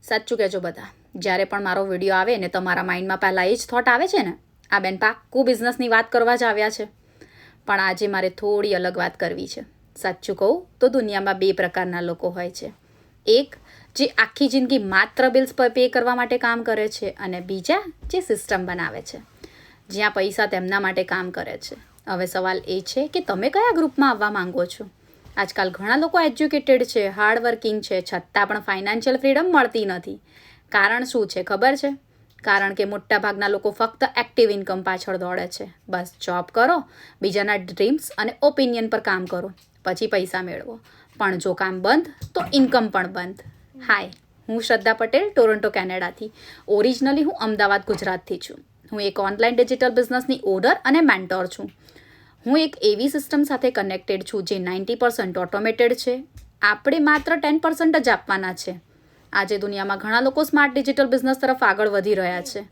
સાચું કહેજો બધા, જ્યારે પણ મારો વિડીયો આવે ને તમારા માઇન્ડમાં પહેલાં એ જ થોટ આવે છે ને, આ બેન પાક્કું બિઝનેસની વાત કરવા જ આવ્યા છે. પણ આજે મારે થોડી અલગ વાત કરવી છે. સાચું કહું તો દુનિયામાં બે પ્રકારના લોકો હોય છે. એક જે આખી જિંદગી માત્ર બિલ્સ પર પે કરવા માટે કામ કરે છે, અને બીજા જે સિસ્ટમ બનાવે છે, જ્યાં પૈસા તેમના માટે કામ કરે છે. હવે સવાલ એ છે કે તમે કયા ગ્રુપમાં આવવા માંગો છો? આજકાલ ઘણા લોકો એજ્યુકેટેડ છે, હાર્ડવર્કિંગ છે, છતાં પણ ફાઇનાન્શિયલ ફ્રીડમ મળતી નથી. કારણ શું છે ખબર છે? કારણ કે મોટાભાગના લોકો ફક્ત એક્ટિવ ઇન્કમ પાછળ દોડે છે. બસ જોબ કરો, બીજાના ડ્રીમ્સ અને ઓપિનિયન પર કામ કરો, પછી પૈસા મેળવો. પણ જો કામ બંધ તો ઇન્કમ પણ બંધ. હાય, હું શ્રદ્ધા પટેલ, ટોરન્ટો કેનેડાથી. ઓરિજિનલી હું અમદાવાદ ગુજરાતથી છું. હું એક ઓનલાઈન ડિજિટલ બિઝનેસની ઓનર અને મેન્ટોર છું. હું એક એવી સિસ્ટમ સાથે કનેક્ટેડ છું જે 90% ઓટોમેટેડ છે. આપણે માત્ર 10% જ આપવાના છે. આજે દુનિયામાં ઘણા લોકો સ્માર્ટ ડિજિટલ બિઝનેસ તરફ આગળ વધી રહ્યા છે.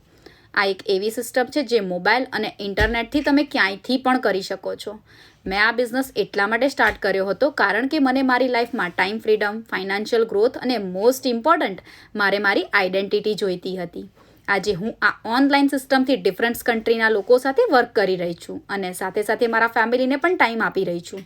આ એક એવી સિસ્ટમ છે જે મોબાઈલ અને ઇન્ટરનેટથી તમે ક્યાંયથી પણ કરી શકો છો. મેં આ બિઝનેસ એટલા માટે સ્ટાર્ટ કર્યો હતો કારણ કે મને મારી લાઈફમાં ટાઈમ ફ્રીડમ, ફાઇનાન્શિયલ ગ્રોથ અને મોસ્ટ ઇમ્પોર્ટન્ટ મારે મારી આઈડેન્ટિટી જોઈતી હતી. આજે હું આ ઓનલાઈન સિસ્ટમથી ડિફરન્ટ કન્ટ્રીના લોકો સાથે વર્ક કરી રહી છું અને સાથે સાથે મારા ફેમિલીને પણ ટાઈમ આપી રહી છું.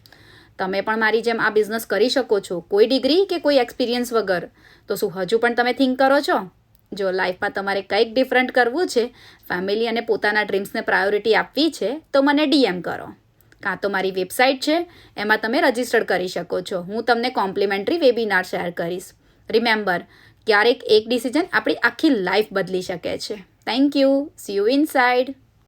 તમે પણ મારી જેમ આ બિઝનેસ કરી શકો છો, કોઈ ડિગ્રી કે કોઈ એક્સપિરિયન્સ વગર. તો શું હજુ પણ તમે થિંક કરો છો? જો લાઈફમાં તમારે કંઈક ડિફરન્ટ કરવું છે, ફેમિલી અને પોતાના ડ્રીમ્સને પ્રાયોરિટી આપવી છે, તો મને DM કરો. કાં તો મારી વેબસાઇટ છે, એમાં તમે રજિસ્ટર કરી શકો છો. હું તમને કોમ્પ્લિમેન્ટરી વેબિનાર શેર કરીશ. રિમેમ્બર, ક્યારેક એક ડિસિઝન આપણી આખી લાઈફ બદલી શકે છે. Thank you. C you inside.